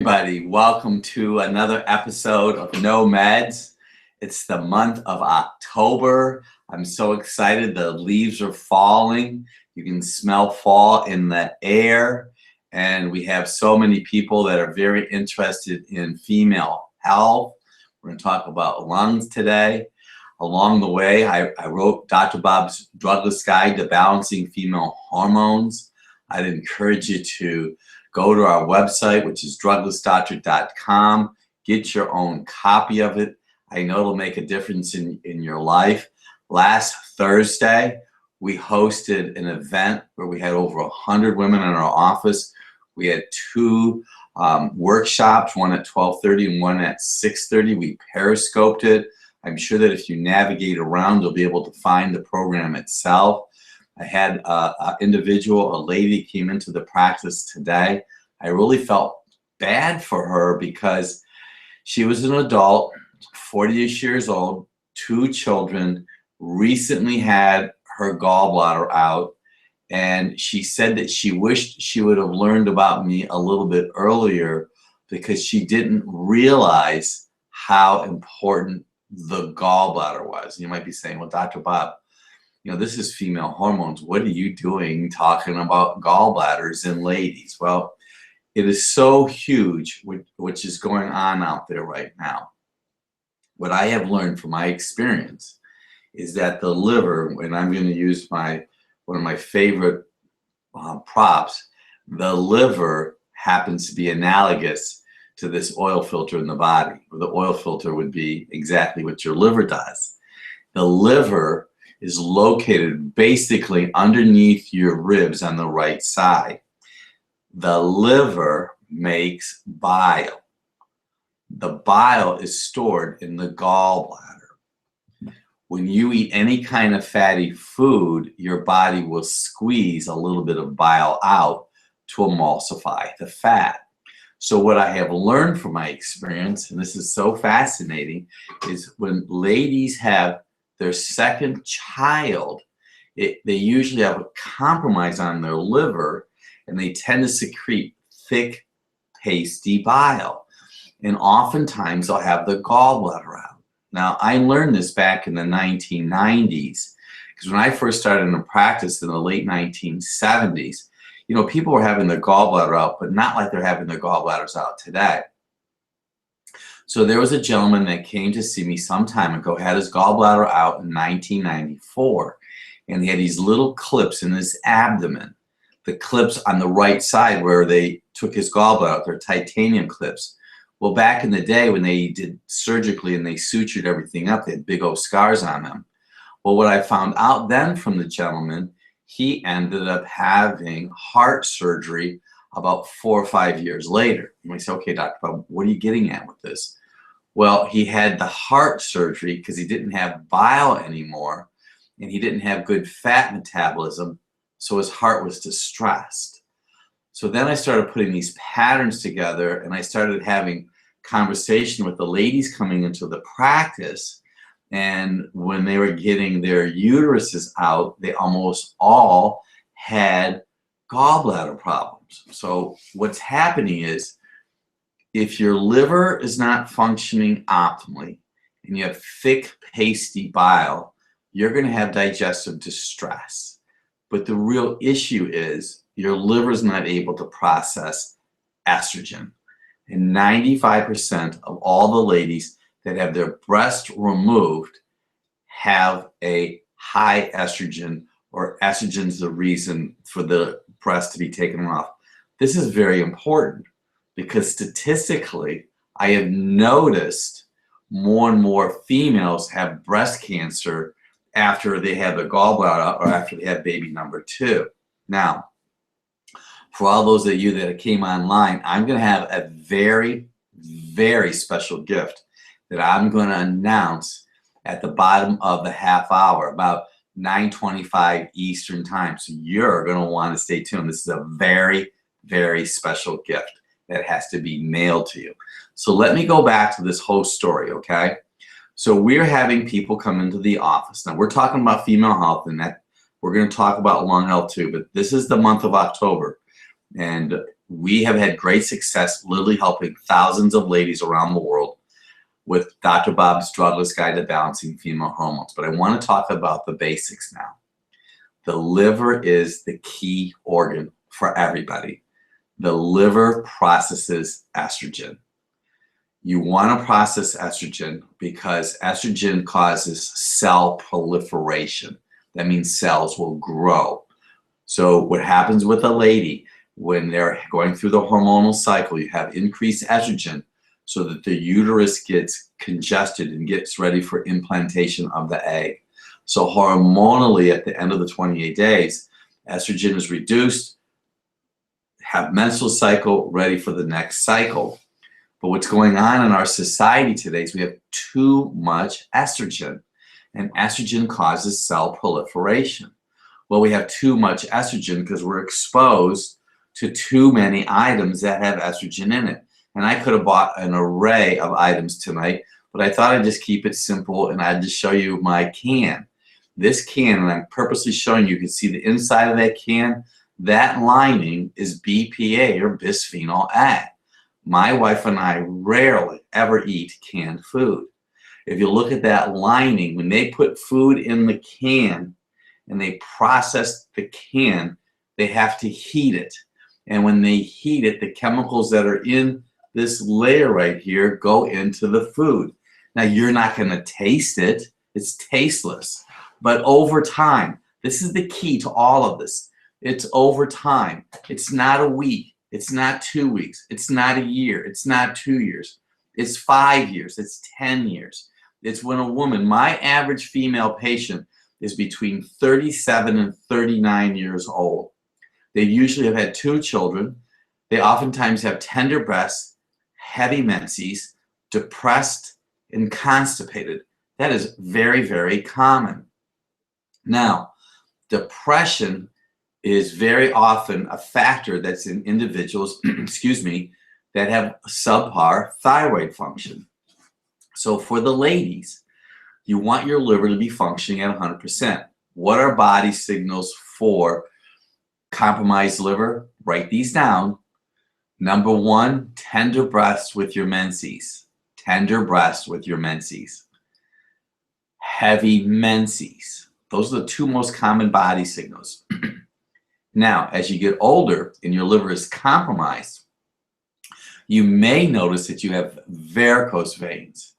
everybody. Welcome to another episode of No Meds. It's the month of October. I'm so excited. The leaves are falling. You can smell fall in the air. And we have so many people that are very interested in female health. We're going to talk about lungs today. Along the way, I wrote Dr. Bob's Drugless Guide to Balancing Female Hormones. I'd encourage you to go to our website, which is druglessdoctor.com. Get your own copy of it. I know it'll make a difference in your life. Last Thursday, we hosted an event where we had over 100 women in our office. We had two workshops, one at 12:30 and one at 6:30. We periscoped it. I'm sure that if you navigate around, you'll be able to find the program itself. I had an individual, a lady came into the practice today. I really felt bad for her because she was an adult, 40-ish years old, 2 children, recently had her gallbladder out, and she said that she wished she would have learned about me a little bit earlier because she didn't realize how important the gallbladder was. You might be saying, well, Dr. Bob, you know, this is female hormones. What are you doing talking about gallbladders in ladies? Well, it is so huge, which is going on out there right now. What I have learned from my experience is that the liver, and I'm going to use one of my favorite props, the liver happens to be analogous to this oil filter in the body. The oil filter would be exactly what your liver does. The liver is located basically underneath your ribs on the right side. The liver makes bile. The bile is stored in the gallbladder. When you eat any kind of fatty food, your body will squeeze a little bit of bile out to emulsify the fat. So what I have learned from my experience, and this is so fascinating, is when ladies have their second child, they usually have a compromise on their liver, and they tend to secrete thick, pasty bile. And oftentimes they'll have the gallbladder out. Now, I learned this back in the 1990s, because when I first started in practice in the late 1970s, you know, people were having their gallbladder out, but not like they're having their gallbladders out today. So there was a gentleman that came to see me some time ago, had his gallbladder out in 1994, and he had these little clips in his abdomen. The clips on the right side where they took his gallbladder out, they're titanium clips. Well, back in the day when they did surgically and they sutured everything up, they had big old scars on them. Well, what I found out then from the gentleman, he ended up having heart surgery about 4 or 5 years later. You might say, okay, Dr. Bob, what are you getting at with this? Well, he had the heart surgery because he didn't have bile anymore and he didn't have good fat metabolism, so his heart was distressed. So then I started putting these patterns together, and I started having conversation with the ladies coming into the practice. And when they were getting their uteruses out, they almost all had gallbladder problems. So what's happening is, if your liver is not functioning optimally and you have thick, pasty bile, you're going to have digestive distress. But the real issue is your liver is not able to process estrogen. And 95% of all the ladies that have their breast removed have a high estrogen, or estrogen's the reason for the breast to be taken off. This is very important because statistically, I have noticed more and more females have breast cancer after they have their gallbladder or after they have baby number 2. Now, for all those of you that came online, I'm going to have a very, very special gift that I'm going to announce at the bottom of the half hour, about 9:25 Eastern time. So you're going to want to stay tuned. This is a very, very special gift that has to be mailed to you. So let me go back to this whole story, okay? So we're having people come into the office. Now we're talking about female health, and that we're going to talk about lung health too, but this is the month of October. And we have had great success literally helping thousands of ladies around the world with Dr. Bob's Drugless Guide to Balancing Female Hormones. But I want to talk about the basics now. The liver is the key organ for everybody. The liver processes estrogen. You want to process estrogen because estrogen causes cell proliferation. That means cells will grow. So what happens with a lady when they're going through the hormonal cycle, you have increased estrogen so that the uterus gets congested and gets ready for implantation of the egg. So hormonally, at the end of the 28 days, estrogen is reduced, have menstrual cycle, ready for the next cycle. But what's going on in our society today is we have too much estrogen, and estrogen causes cell proliferation. Well, we have too much estrogen because we're exposed to too many items that have estrogen in it. And I could have bought an array of items tonight, but I thought I'd just keep it simple and I'd just show you my can. This can, and I'm purposely showing you can see the inside of that can, that lining is BPA or bisphenol A. My wife and I rarely ever eat canned food. If you look at that lining, when they put food in the can and they process the can, they have to heat it. And when they heat it, the chemicals that are in this layer right here go into the food. Now, you're not going to taste it. It's tasteless. But over time, this is the key to all of this. It's over time. It's not a week. It's not 2 weeks. It's not a year. It's not 2 years. It's 5 years. It's 10 years. It's when a woman, my average female patient is between 37 and 39 years old. They usually have had 2 children. They oftentimes have tender breasts, heavy menses, depressed, and constipated. That is very, very common. Now, depression is very often a factor that's in individuals, excuse me, that have subpar thyroid function. So for the ladies, you want your liver to be functioning at 100%. What are body signals for compromised liver? Write these down. Number 1, tender breasts with your menses. Tender breasts with your menses. Heavy menses. Those are the 2 most common body signals. Now, as you get older and your liver is compromised, you may notice that you have varicose veins,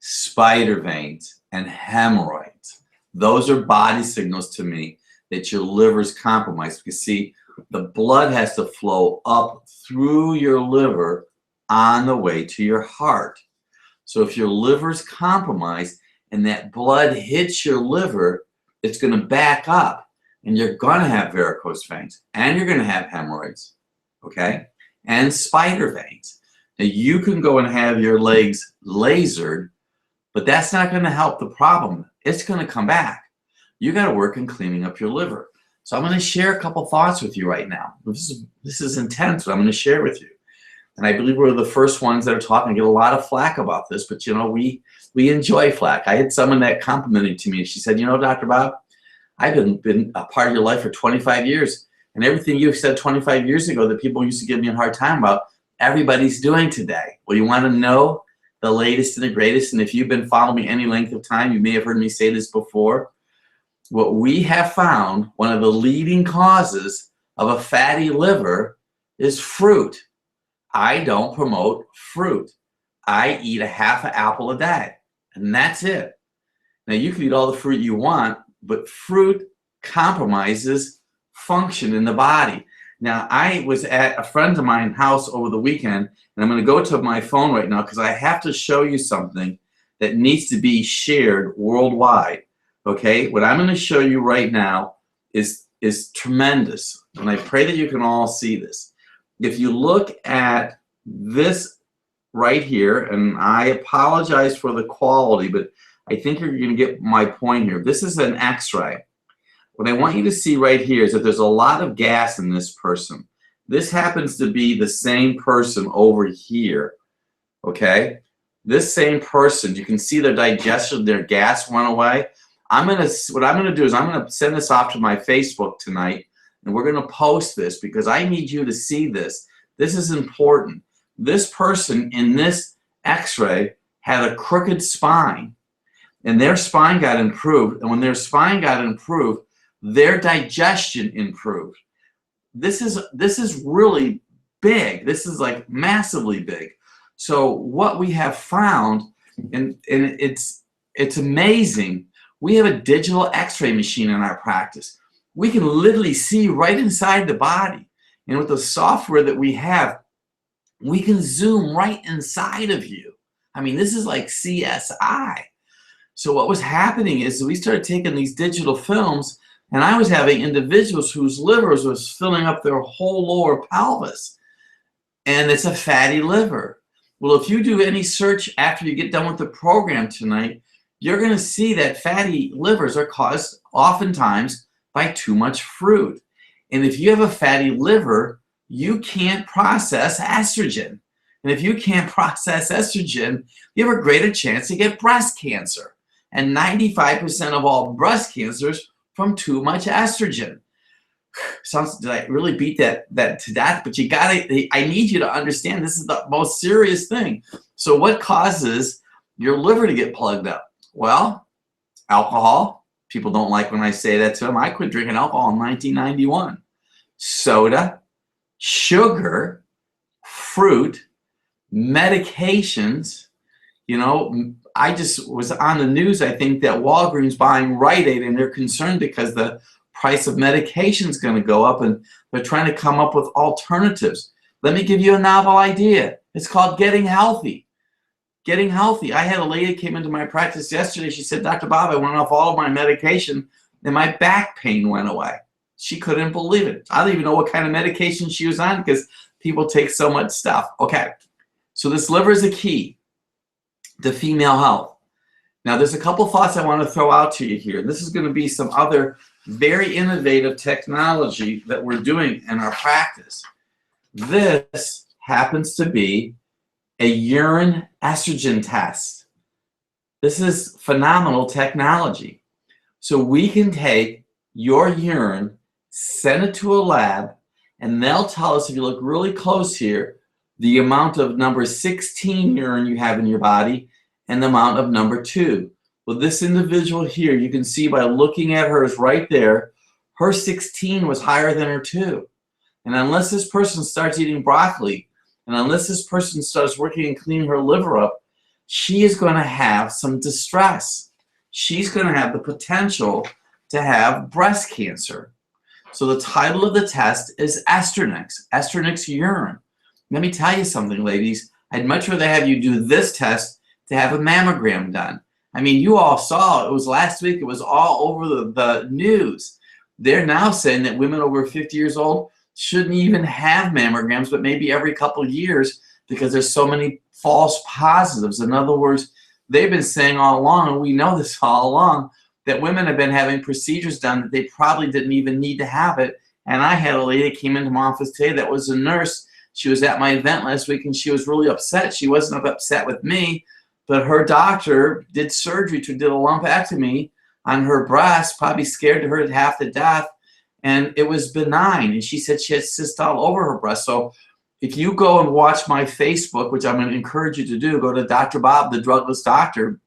spider veins, and hemorrhoids. Those are body signals to me that your liver is compromised. Because see, the blood has to flow up through your liver on the way to your heart. So if your liver is compromised and that blood hits your liver, it's going to back up. And you're going to have varicose veins, and you're going to have hemorrhoids, okay, and spider veins. Now, you can go and have your legs lasered, but that's not going to help the problem. It's going to come back. You got to work on cleaning up your liver. So I'm going to share a couple thoughts with you right now. This is intense, but I'm going to share with you. And I believe we're the first ones that are talking. I get a lot of flack about this, but, you know, we enjoy flack. I had someone that complimented to me, and she said, you know, Dr. Bob, I've been a part of your life for 25 years, and everything you said 25 years ago that people used to give me a hard time about, everybody's doing today. Well, you want to know the latest and the greatest, and if you've been following me any length of time, you may have heard me say this before. What we have found, one of the leading causes of a fatty liver is fruit. I don't promote fruit. I eat a half an apple a day, and that's it. Now, you can eat all the fruit you want, but fruit compromises function in the body. Now, I was at a friend of mine's house over the weekend, and I'm going to go to my phone right now because I have to show you something that needs to be shared worldwide. Okay? What I'm going to show you right now is tremendous, and I pray that you can all see this. If you look at this right here, and I apologize for the quality, but I think you're going to get my point here. This is an X-ray. What I want you to see right here is that there's a lot of gas in this person. This happens to be the same person over here, okay? This same person, you can see their digestion, their gas went away. What I'm gonna do is I'm gonna send this off to my Facebook tonight, and we're going to post this because I need you to see this. This is important. This person in this x-ray had a crooked spine, and their spine got improved. And when their spine got improved, their digestion improved. This is really big. This is like massively big. So what we have found, and it's amazing, we have a digital x-ray machine in our practice. We can literally see right inside the body. And with the software that we have, we can zoom right inside of you. I mean, this is like CSI. So what was happening is we started taking these digital films, and I was having individuals whose livers was filling up their whole lower pelvis. And it's a fatty liver. Well, if you do any search after you get done with the program tonight, you're going to see that fatty livers are caused oftentimes by too much fruit. And if you have a fatty liver, you can't process estrogen. And if you can't process estrogen, you have a greater chance to get breast cancer. And 95% of all breast cancers from too much estrogen. Sounds, did I really beat that to death? But you gotta, I need you to understand this is the most serious thing. So what causes your liver to get plugged up? Well, alcohol. People don't like when I say that to them. I quit drinking alcohol in 1991. Soda, sugar, fruit, medications. You know, I just was on the news, I think, that Walgreens buying Rite Aid, and they're concerned because the price of medication is going to go up, and they're trying to come up with alternatives. Let me give you a novel idea. It's called getting healthy. Getting healthy. I had a lady came into my practice yesterday. She said, Dr. Bob, I went off all of my medication and my back pain went away. She couldn't believe it. I don't even know what kind of medication she was on because people take so much stuff. Okay, so this liver is a key to female health. Now, there's a couple thoughts I want to throw out to you here. This is going to be some other very innovative technology that we're doing in our practice. This happens to be a urine estrogen test. This is phenomenal technology. So we can take your urine, send it to a lab, and they'll tell us, if you look really close here, the amount of number 16 urine you have in your body and the amount of number 2. Well, this individual here, you can see by looking at hers right there, her 16 was higher than her 2. And unless this person starts eating broccoli, and unless this person starts working and cleaning her liver up, she is going to have some distress. She's going to have the potential to have breast cancer. So the title of the test is Estronix urine. Let me tell you something, ladies. I'd much rather have you do this test to have a mammogram done. I mean, you all saw, it was last week, it was all over the news. They're now saying that women over 50 years old shouldn't even have mammograms, but maybe every couple of years, because there's so many false positives. In other words, they've been saying all along, and we know this all along, that women have been having procedures done that they probably didn't even need to have it. And I had a lady that came into my office today that was a nurse. She was at my event last week, and she was really upset. She wasn't upset with me, but her doctor did surgery did a lumpectomy on her breast, probably scared her to half to death, and it was benign. And she said she had cysts all over her breast. So if you go and watch my Facebook, which I'm going to encourage you to do, go to Dr. Bob, the Drugless Doctor.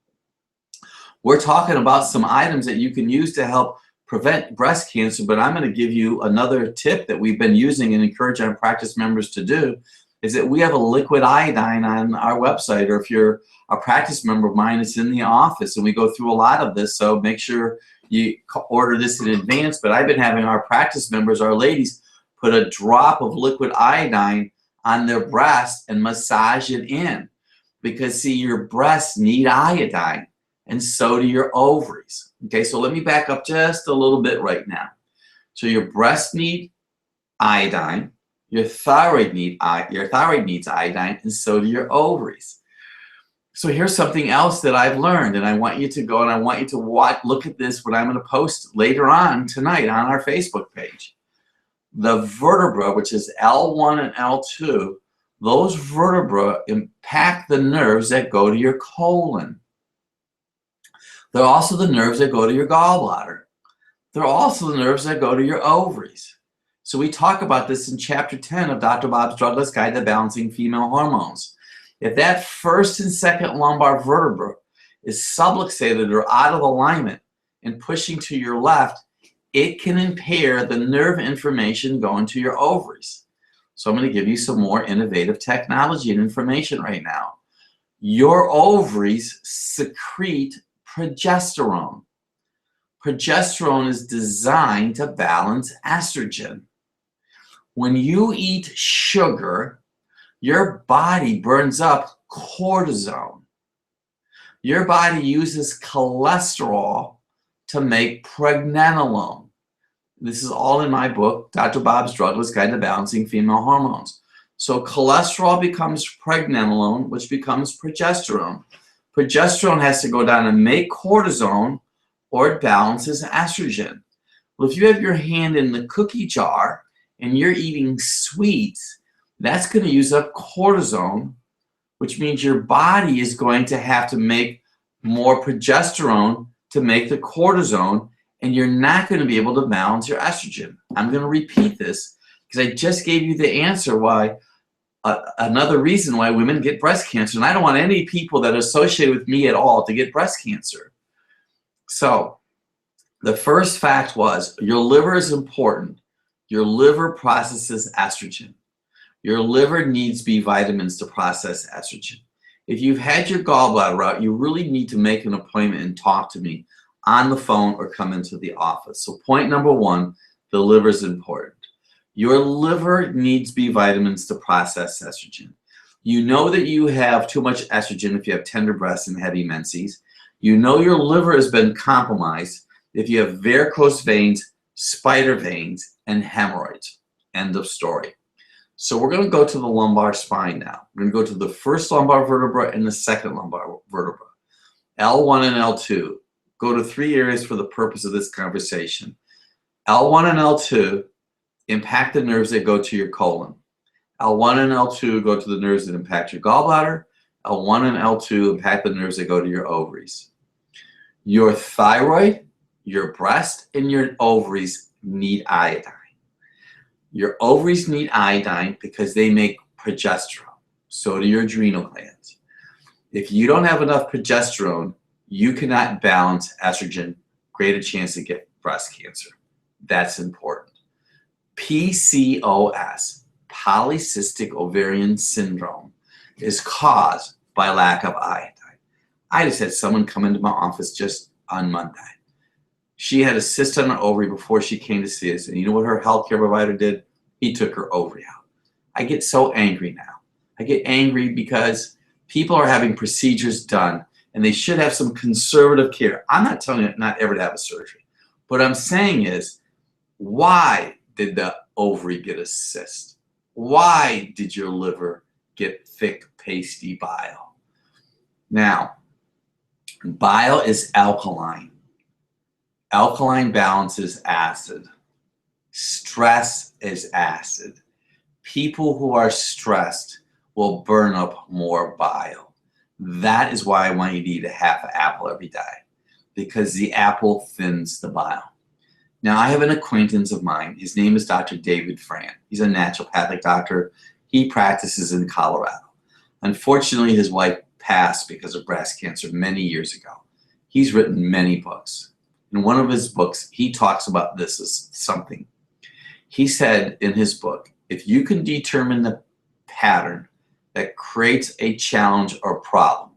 We're talking about some items that you can use to help prevent breast cancer, but I'm going to give you another tip that we've been using and encourage our practice members to do, is that we have a liquid iodine on our website, or if you're a practice member of mine, it's in the office, and we go through a lot of this, so make sure you order this in advance. But I've been having our practice members, our ladies, put a drop of liquid iodine on their breast and massage it in, because see, your breasts need iodine, and so do your ovaries. Okay, so let me back up just a little bit right now. So your breasts need iodine, your thyroid needs iodine, and so do your ovaries. So here's something else that I've learned, and I want you to go and I want you to look at this, what I'm going to post later on tonight on our Facebook page. The vertebra, which is L1 and L2, those vertebra impact the nerves that go to your colon. They're also the nerves that go to your gallbladder. They're also the nerves that go to your ovaries. So we talk about this in chapter 10 of Dr. Bob's Drugless Guide to Balancing Female Hormones. If that first and second lumbar vertebra is subluxated or out of alignment and pushing to your left, it can impair the nerve information going to your ovaries. So I'm going to give you some more innovative technology and information right now. Your ovaries secrete progesterone. Progesterone is designed to balance estrogen. When you eat sugar, your body burns up cortisone. Your body uses cholesterol to make pregnenolone. This is all in my book, Dr. Bob's Drugless Guide to Balancing Female Hormones. So cholesterol becomes pregnenolone, which becomes progesterone. Progesterone has to go down and make cortisone, or it balances estrogen. Well, if you have your hand in the cookie jar and you're eating sweets, that's going to use up cortisone, which means your body is going to have to make more progesterone to make the cortisone, and you're not going to be able to balance your estrogen. I'm going to repeat this because I just gave you the answer why, another reason why women get breast cancer, and I don't want any people that are associated with me at all to get breast cancer. So the first fact was your liver is important. Your liver processes estrogen. Your liver needs B vitamins to process estrogen. If you've had your gallbladder out, you really need to make an appointment and talk to me on the phone or come into the office. So point number one, the liver is important. Your liver needs B vitamins to process estrogen. You know that you have too much estrogen if you have tender breasts and heavy menses. You know your liver has been compromised if you have varicose veins, spider veins, and hemorrhoids. End of story. So we're going to go to the lumbar spine now. We're going to go to the first lumbar vertebra and the second lumbar vertebra. L1 and L2. Go to three areas for the purpose of this conversation. L1 and L2 impact the nerves that go to your colon. L1 and L2 go to the nerves that impact your gallbladder. L1 and L2 impact the nerves that go to your ovaries. Your thyroid, your breast, and your ovaries need iodine. Your ovaries need iodine because they make progesterone. So do your adrenal glands. If you don't have enough progesterone, you cannot balance estrogen, greater chance to get breast cancer. That's important. PCOS, polycystic ovarian syndrome, is caused by lack of iodine. I just had someone come into my office just on Monday. She had a cyst on her ovary before she came to see us, and you know what her healthcare provider did? He took her ovary out. I get so angry now. I get angry because people are having procedures done, and they should have some conservative care. I'm not telling you not ever to have a surgery. What I'm saying is, why did the ovary get a cyst? Why did your liver get thick, pasty bile? Now, bile is alkaline. Alkaline balances acid. Stress is acid. People who are stressed will burn up more bile. That is why I want you to eat a half an apple every day, because the apple thins the bile. Now, I have an acquaintance of mine. His name is Dr. David Fran. He's a naturopathic doctor. He practices in Colorado. Unfortunately, his wife passed because of breast cancer many years ago. He's written many books. In one of his books, he talks about this as something. He said in his book, if you can determine the pattern that creates a challenge or problem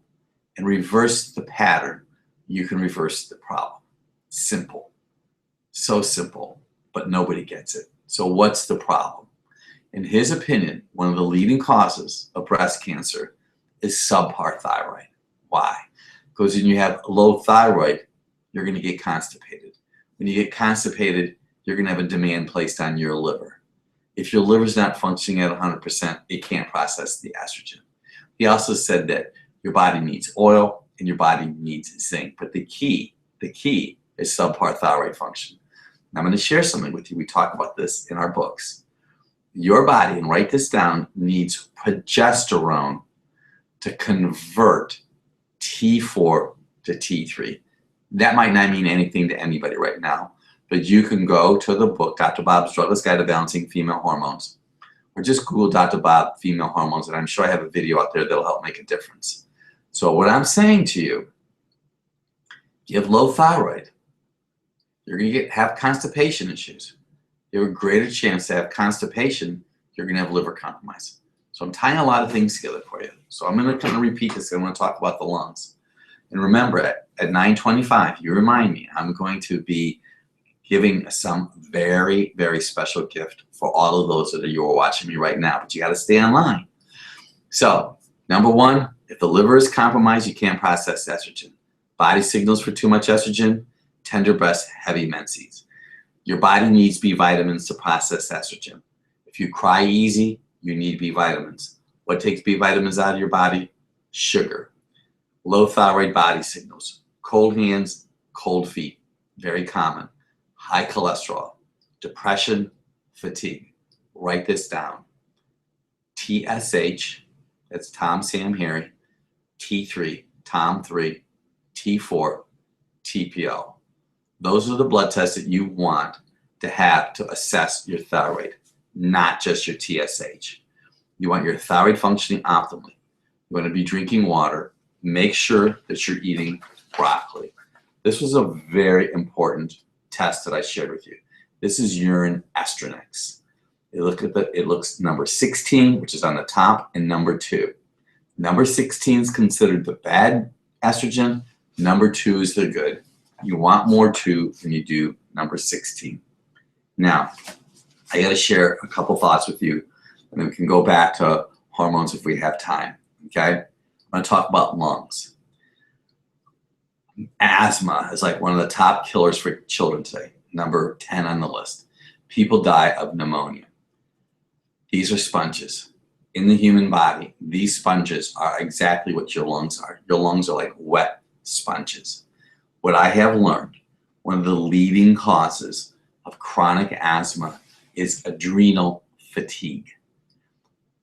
and reverse the pattern, you can reverse the problem. Simple. So simple, but nobody gets it. So what's the problem? In his opinion, one of the leading causes of breast cancer is subpar thyroid. Why? Because when you have low thyroid, you're going to get constipated. When you get constipated, you're going to have a demand placed on your liver. If your liver's not functioning at 100%, it can't process the estrogen. He also said that your body needs oil and your body needs zinc. But the key is subpar thyroid function. And I'm going to share something with you. We talk about this in our books. Your body, and write this down, needs progesterone to convert T4 to T3. That might not mean anything to anybody right now, but you can go to the book, Dr. Bob's Drugless Guide to Balancing Female Hormones, or just Google Dr. Bob female hormones, and I'm sure I have a video out there that'll help make a difference. So what I'm saying to you, if you have low thyroid, you're going to have constipation issues. You have a greater chance to have constipation, you're going to have liver compromise. So I'm tying a lot of things together for you. So I'm going to kind of repeat this. I'm going to talk about the lungs. And remember, at 9:25, you remind me, I'm going to be giving some very, very special gift for all of those that are watching me right now. But you got to stay online. So number one, if the liver is compromised, you can't process estrogen. Body signals for too much estrogen, tender breasts, heavy menses. Your body needs B vitamins to process estrogen. If you cry easy, you need B vitamins. What takes B vitamins out of your body? Sugar. Low thyroid body signals. Cold hands, cold feet. Very common. High cholesterol. Depression, fatigue. Write this down. TSH, that's Tom, Sam, Harry. T3, Tom 3. T4, TPO. Those are the blood tests that you want to have to assess your thyroid, not just your TSH. You want your thyroid functioning optimally. You want to be drinking water. Make sure that you're eating broccoli. This was a very important test that I shared with you. This is urine estronix. It looks number 16, which is on the top, and number 2. Number 16 is considered the bad estrogen. Number 2 is the good. You want more 2 than you do number 16. Now, I got to share a couple thoughts with you, and then we can go back to hormones if we have time. Okay? I'm going to talk about lungs. Asthma is like one of the top killers for children today. Number 10 on the list. People die of pneumonia. These are sponges. In the human body, these sponges are exactly what your lungs are. Your lungs are like wet sponges. What I have learned, one of the leading causes of chronic asthma is adrenal fatigue.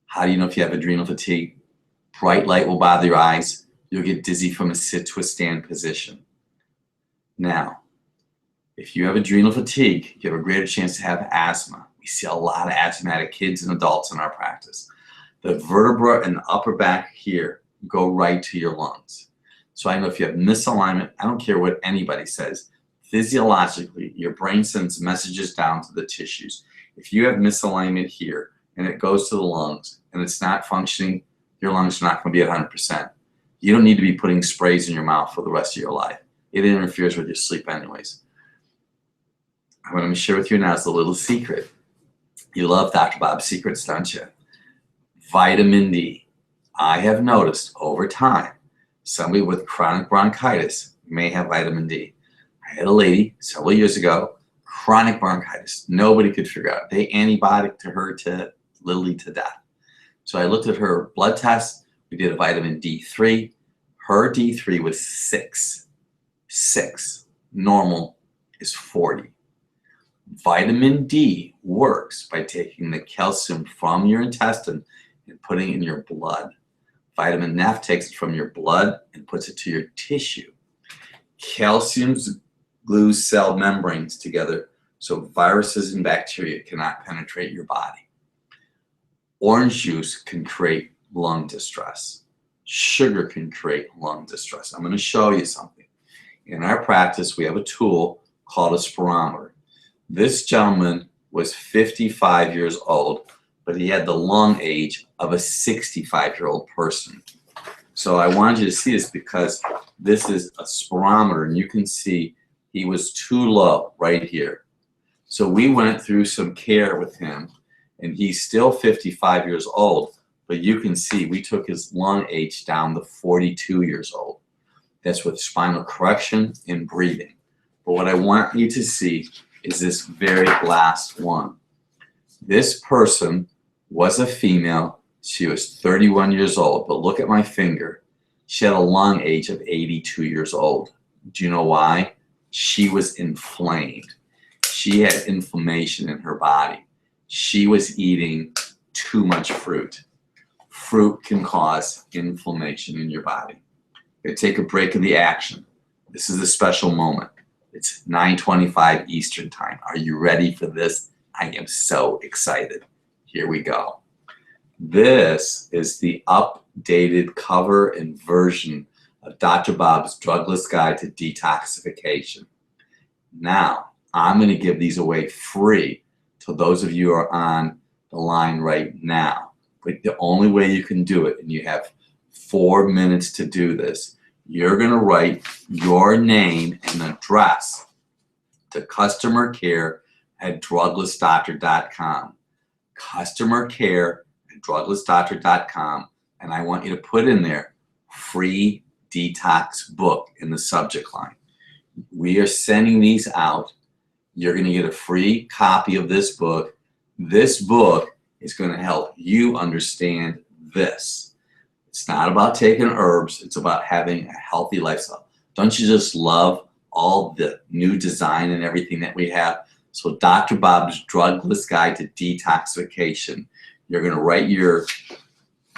How do you know if you have adrenal fatigue? Bright light will bother your eyes. You'll get dizzy from a sit to a stand position. Now, if you have adrenal fatigue, you have a greater chance to have asthma. We see a lot of asthmatic kids and adults in our practice. The vertebra and the upper back here go right to your lungs. So I know if you have misalignment, I don't care what anybody says, physiologically, your brain sends messages down to the tissues. If you have misalignment here and it goes to the lungs and it's not functioning, your lungs are not going to be at 100%. You don't need to be putting sprays in your mouth for the rest of your life. It interferes with your sleep anyways. What I'm going to share with you now is a little secret. You love Dr. Bob's secrets, don't you? Vitamin D. I have noticed over time, somebody with chronic bronchitis may have vitamin D. I had a lady several years ago, chronic bronchitis. Nobody could figure out. They antibiotic to her to literally to death. So I looked at her blood test. We did a vitamin D3. Her D3 was 6. 6. Normal is 40. Vitamin D works by taking the calcium from your intestine and putting it in your blood. Vitamin F takes it from your blood and puts it to your tissue. Calcium glues cell membranes together so viruses and bacteria cannot penetrate your body. Orange juice can create lung distress. Sugar can create lung distress. I'm going to show you something. In our practice, we have a tool called a spirometer. This gentleman was 55 years old, but he had the lung age of a 65-year-old person. So I wanted you to see this because this is a spirometer, and you can see he was too low right here. So we went through some care with him, and he's still 55 years old, but you can see we took his lung age down to 42 years old. That's with spinal correction and breathing. But what I want you to see is this very last one. This person was a female. She was 31 years old, but look at my finger. She had a lung age of 82 years old. Do you know why? She was inflamed. She had inflammation in her body. She was eating too much fruit. Fruit can cause inflammation in your body. You take a break in the action. This is a special moment. It's 9:25 Eastern time. Are you ready for this? I am so excited. Here we go. This is the updated cover and version of Dr. Bob's Drugless Guide to Detoxification. Now, I'm going to give these away free to those of you who are on the line right now. But the only way you can do it, and you have 4 minutes to do this, you're going to write your name and address to customercare@druglessdoctor.com. Customercare@druglessdoctor.com, and I want you to put in there free detox book in the subject line. We are sending these out. You're going to get a free copy of this book. This book is going to help you understand this. It's not about taking herbs. It's about having a healthy lifestyle. Don't you just love all the new design and everything that we have? So Dr. Bob's Drugless Guide to Detoxification. You're going to write your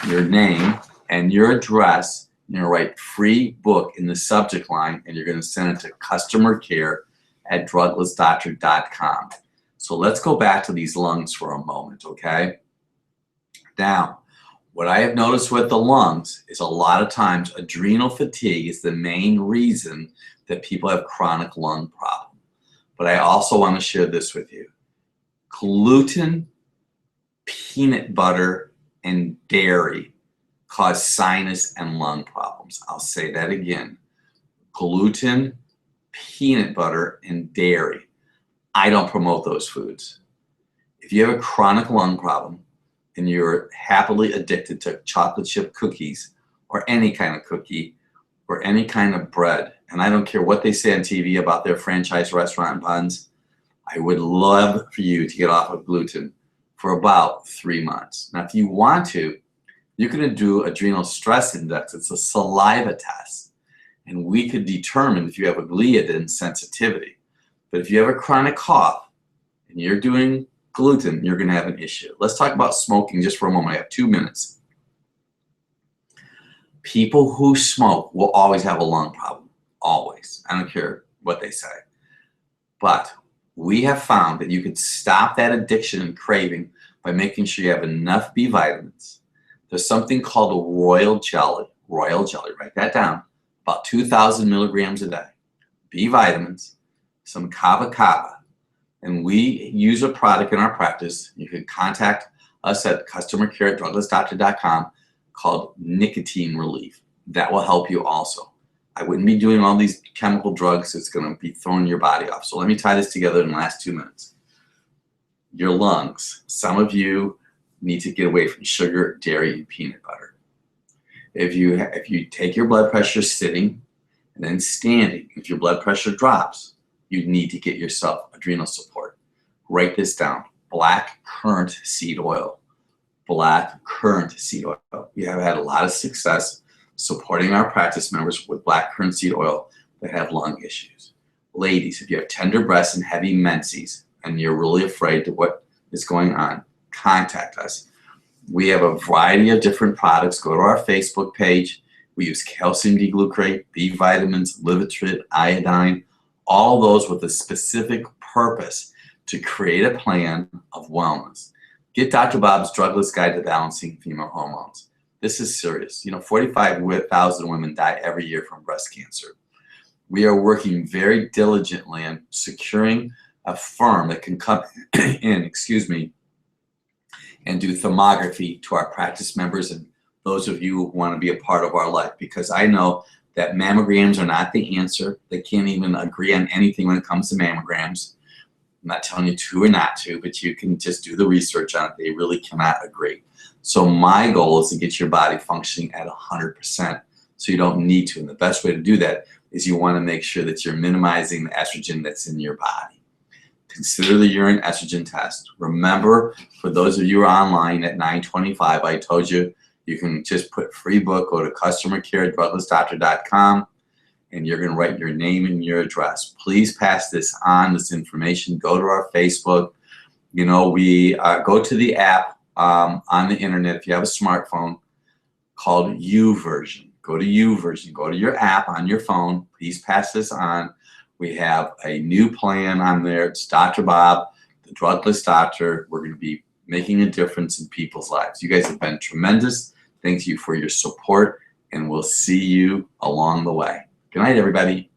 name and your address. You're going to write free book in the subject line, and you're going to send it to customercare@druglessdoctor.com. So let's go back to these lungs for a moment, okay? Now, what I have noticed with the lungs is a lot of times adrenal fatigue is the main reason that people have chronic lung problems. But I also want to share this with you. Gluten, peanut butter, and dairy cause sinus and lung problems. I'll say that again. Gluten, peanut butter, and dairy. I don't promote those foods. If you have a chronic lung problem and you're happily addicted to chocolate chip cookies or any kind of cookie or any kind of bread, and I don't care what they say on TV about their franchise restaurant buns, I would love for you to get off of gluten for about 3 months. Now, if you want to, you're going to do adrenal stress index. It's a saliva test, and we could determine if you have a gliadin sensitivity. But if you have a chronic cough and you're doing gluten, you're going to have an issue. Let's talk about smoking just for a moment. I have 2 minutes. People who smoke will always have a lung problem. Always. I don't care what they say. But we have found that you can stop that addiction and craving by making sure you have enough B vitamins. There's something called a royal jelly. Royal jelly, write that down. About 2,000 milligrams a day. B vitamins, some kava kava. And we use a product in our practice. You can contact us at customercare@druglessdoctor.com called nicotine relief. That will help you also. I wouldn't be doing all these chemical drugs. It's going to be throwing your body off. So let me tie this together in the last 2 minutes. Your lungs. Some of you need to get away from sugar, dairy, and peanut butter. If you take your blood pressure sitting and then standing, if your blood pressure drops, you need to get yourself adrenal support. Write this down. Black currant seed oil. Black currant seed oil. We have had a lot of success supporting our practice members with black currant seed oil that have lung issues. Ladies, if you have tender breasts and heavy menses and you're really afraid of what is going on, contact us. We have a variety of different products. Go to our Facebook page. We use calcium D-glucarate, B vitamins, Livitrid, iodine, all those with a specific purpose to create a plan of wellness. Get Dr. Bob's Drugless Guide to Balancing Female Hormones. This is serious. 45,000 women die every year from breast cancer. We are working very diligently on securing a firm that can come in, and do thermography to our practice members and those of you who want to be a part of our life, because I know that mammograms are not the answer. They can't even agree on anything when it comes to mammograms. I'm not telling you to or not to, but you can just do the research on it. They really cannot agree. So my goal is to get your body functioning at 100%, so you don't need to. And the best way to do that is you want to make sure that you're minimizing the estrogen that's in your body. Consider the urine estrogen test. Remember, for those of you who are online at 9:25, I told you you can just put free book, go to customercare@druglessdoctor.com, and you're going to write your name and your address. Please pass this on, this information. Go to our Facebook. We go to the app on the internet. If you have a smartphone, called YouVersion. Go to YouVersion. Go to your app on your phone. Please pass this on. We have a new plan on there. It's Dr. Bob, the drugless doctor. We're going to be making a difference in people's lives. You guys have been tremendous. Thank you for your support, and we'll see you along the way. Good night, everybody.